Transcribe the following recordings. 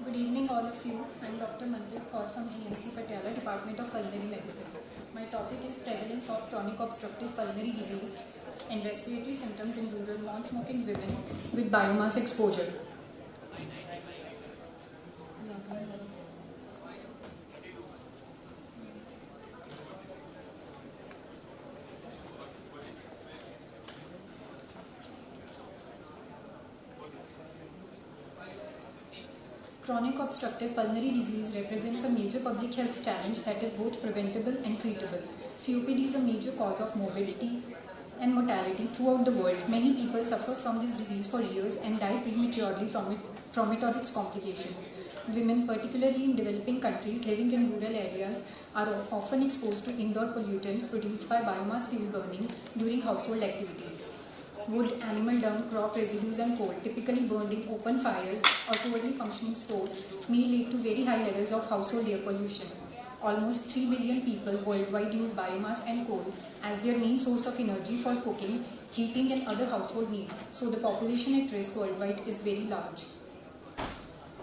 Good evening, all of you. I'm Dr. Manpreet Kaur from GMC Patiala, Department of Pulmonary Medicine. My topic is prevalence of chronic obstructive pulmonary disease and respiratory symptoms in rural non-smoking women with biomass exposure. Chronic obstructive pulmonary disease represents a major public health challenge that is both preventable and treatable. COPD is a major cause of morbidity and mortality throughout the world. Many people suffer from this disease for years and die prematurely from it or its complications. Women, particularly in developing countries living in rural areas, are often exposed to indoor pollutants produced by biomass fuel burning during household activities. Wood, animal dung, crop residues and coal, typically burned in open fires or poorly functioning stoves, may lead to very high levels of household air pollution. Almost 3 billion people worldwide use biomass and coal as their main source of energy for cooking, heating and other household needs, so the population at risk worldwide is very large.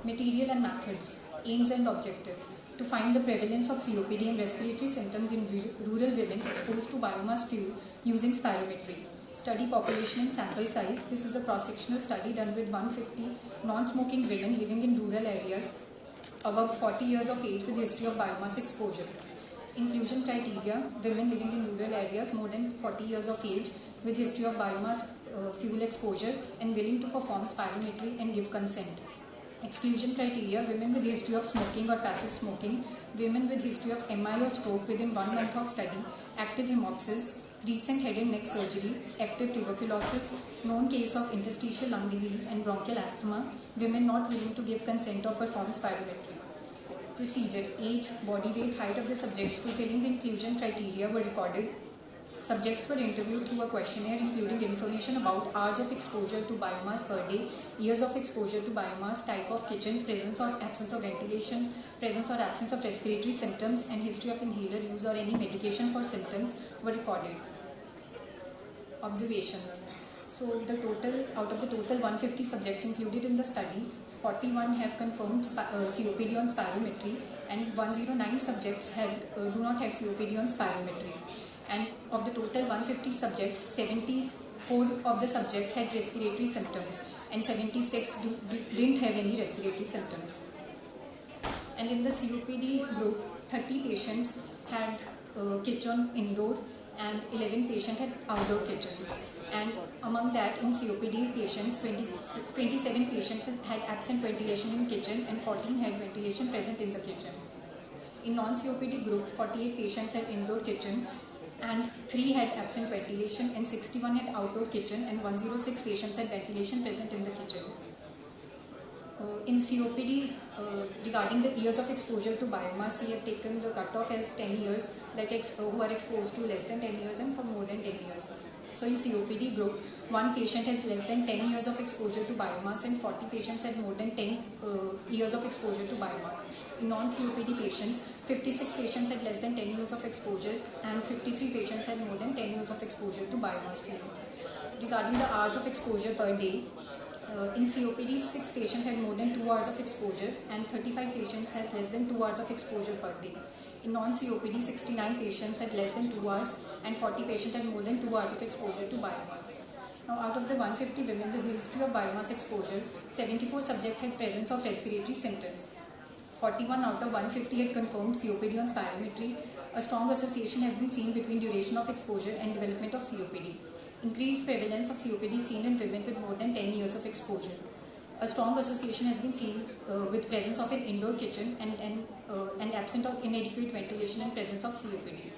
Material and methods, aims and objectives. To find the prevalence of COPD and respiratory symptoms in rural women exposed to biomass fuel using spirometry. Study population and sample size. This is a cross-sectional study done with 150 non-smoking women living in rural areas above 40 years of age with history of biomass exposure. Inclusion criteria: women living in rural areas more than 40 years of age with history of biomass fuel exposure and willing to perform spirometry and give consent. Exclusion criteria: women with history of smoking or passive smoking, women with history of MI or stroke within 1 month of study, active hemoptysis, recent head and neck surgery, active tuberculosis, known case of interstitial lung disease and bronchial asthma, women not willing to give consent or perform spirometry. Procedure: age, body weight, height of the subjects fulfilling the inclusion criteria were recorded. Subjects were interviewed through a questionnaire including information about hours of exposure to biomass per day, years of exposure to biomass, type of kitchen, presence or absence of ventilation, presence or absence of respiratory symptoms, and history of inhaler use or any medication for symptoms were recorded. Observations. So out of the total 150 subjects included in the study, 41 have confirmed COPD on spirometry and 109 subjects do not have COPD on spirometry. And of the total 150 subjects, 74 of the subjects had respiratory symptoms and 76 didn't have any respiratory symptoms. And in the COPD group, 30 patients had kitchen indoor and 11 patients had outdoor kitchen. And among that, in COPD patients, 27 patients had absent ventilation in kitchen and 14 had ventilation present in the kitchen. In non-COPD group, 48 patients had indoor kitchen and 3 had absent ventilation and 61 had outdoor kitchen and 106 patients had ventilation present in the kitchen. In COPD, regarding the years of exposure to biomass, we have taken the cutoff as 10 years, who are exposed to less than 10 years and for more than 10 years. So in COPD group, 1 patient has less than 10 years of exposure to biomass and 40 patients had more than 10 years of exposure to biomass. In non-COPD patients, 56 patients had less than 10 years of exposure and 53 patients had more than 10 years of exposure to biomass fuel. Regarding the hours of exposure per day, in COPD, 6 patients had more than 2 hours of exposure and 35 patients has less than 2 hours of exposure per day. In non-COPD, 69 patients had less than 2 hours and 40 patients had more than 2 hours of exposure to biomass. Now, out of the 150 women with history of biomass exposure, 74 subjects had presence of respiratory symptoms. 41 out of 150 had confirmed COPD on spirometry. A strong association has been seen between duration of exposure and development of COPD. Increased prevalence of COPD seen in women with more than 10 years of exposure. A strong association has been seen with presence of an indoor kitchen and absence of inadequate ventilation and presence of COPD.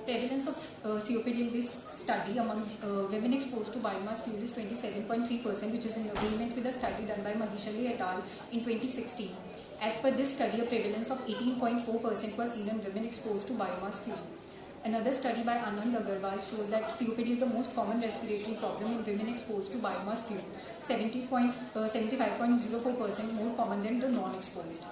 Prevalence of COPD in this study among women exposed to biomass fuel is 27.3%, which is in agreement with a study done by Maheshwari et al. In 2016. As per this study, a prevalence of 18.4% was seen in women exposed to biomass fuel. Another study by Anand Agarwal shows that COPD is the most common respiratory problem in women exposed to biomass fuel, 75.04% more common than the non-exposed.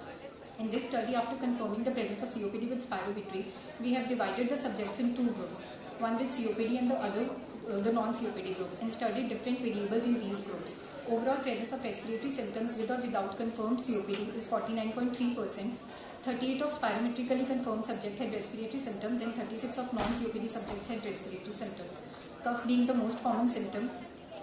In this study, after confirming the presence of COPD with spirometry, we have divided the subjects in 2 groups, one with COPD and the other the non-COPD group and studied different variables in these groups. Overall presence of respiratory symptoms with or without confirmed COPD is 49.3%. 38 of spirometrically confirmed subjects had respiratory symptoms and 36 of non-COPD subjects had respiratory symptoms. Cough being the most common symptom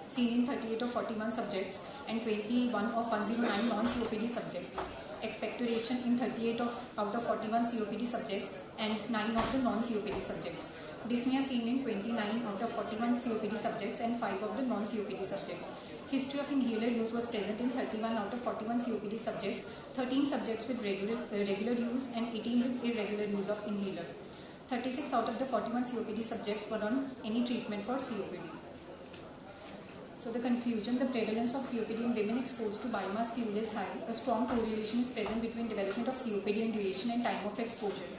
seen in 38 of 41 subjects and 21 of 109 non-COPD subjects. Expectoration in 38 out of 41 COPD subjects and 9 of the non-COPD subjects. Dyspnea seen in 29 out of 41 COPD subjects and 5 of the non-COPD subjects. History of inhaler use was present in 31 out of 41 COPD subjects, 13 subjects with regular use and 18 with irregular use of inhaler. 36 out of the 41 COPD subjects were on any treatment for COPD. So the conclusion, the prevalence of COPD in women exposed to biomass fuel is high. A strong correlation is present between development of COPD and duration and time of exposure.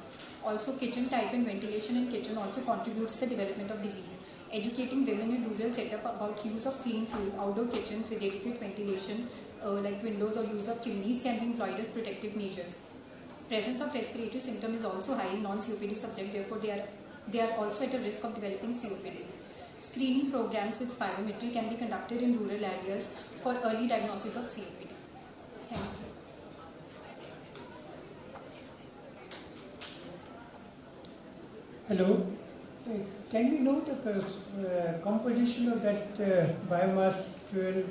Also, kitchen type and ventilation in kitchen also contributes to the development of disease. Educating women in rural setup about use of clean fuel, outdoor kitchens with adequate ventilation like windows or use of chimneys can be employed as protective measures. Presence of respiratory symptom is also high in non-COPD subject, therefore they are also at a risk of developing COPD. Screening programs with spirometry can be conducted in rural areas for early diagnosis of COPD. Thank you. Hello. Can we know the composition of that biomass fuel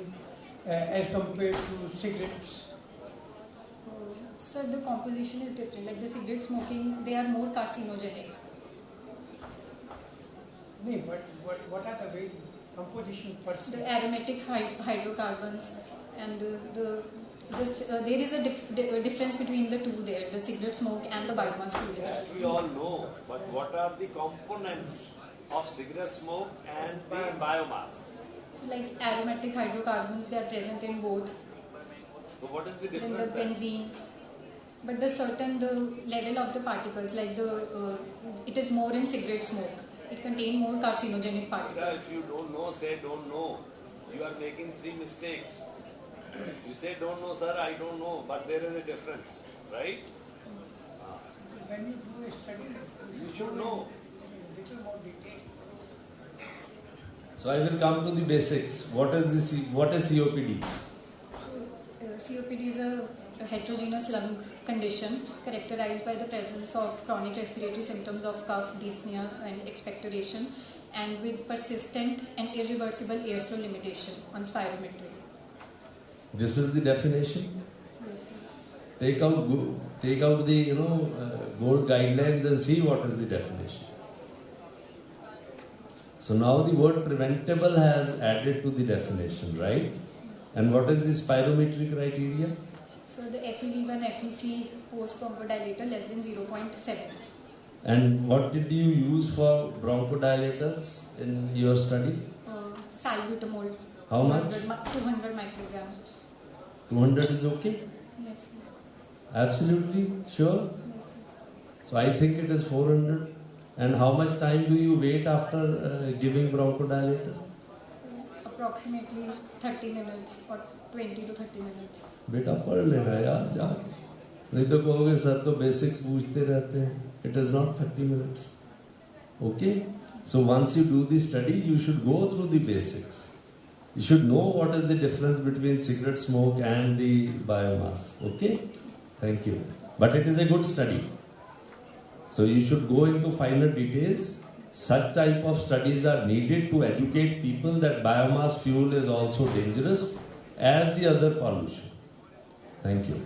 as compared to cigarettes? Sir, the composition is different. Like the cigarette smoking, they are more carcinogenic. No, but what are the very composition per se? The aromatic hydrocarbons and there is a difference between the two there, the cigarette smoke and the biomass fuel. Yes, we all know, but what are the components of cigarette smoke and the biomass? So like aromatic hydrocarbons, they are present in both. So what is the Then difference? the benzene. But the level of the particles, like it is more in cigarette smoke. It contains more carcinogenic particles. If you don't know, say don't know. You are making 3 mistakes. You say don't know, sir, I don't know, but there is a difference, right? When you do a study, You should know. in little more detail. So I will come to the basics. What is COPD? COPD is a heterogeneous lung condition characterized by the presence of chronic respiratory symptoms of cough, dyspnea and expectoration, and with persistent and irreversible airflow limitation on spirometry. This is the definition. Yes, sir. Take out the gold guidelines and see what is the definition. So now the word preventable has added to the definition, right? And what is the spirometry criteria? So the FEV1, FEC post bronchodilator less than 0.7. And what did you use for bronchodilators in your study? Salbutamol. How much? 200 micrograms. 200 is okay? Yes, sir. Absolutely sure? Yes, sir. So I think it is 400. And how much time do you wait after giving bronchodilator? So approximately 30 minutes or 20 to 30 minutes. बेटा पढ़ लेना यार जाके नहीं तो कहोगे sir तो basics पूछते रहते हैं. It is not 30 minutes. Okay? So once you do the study, you should go through the basics. You should know what is the difference between cigarette smoke and the biomass. Okay? Thank you. But it is a good study. So you should go into finer details. Such type of studies are needed to educate people that biomass fuel is also dangerous as the other pollution. Thank you.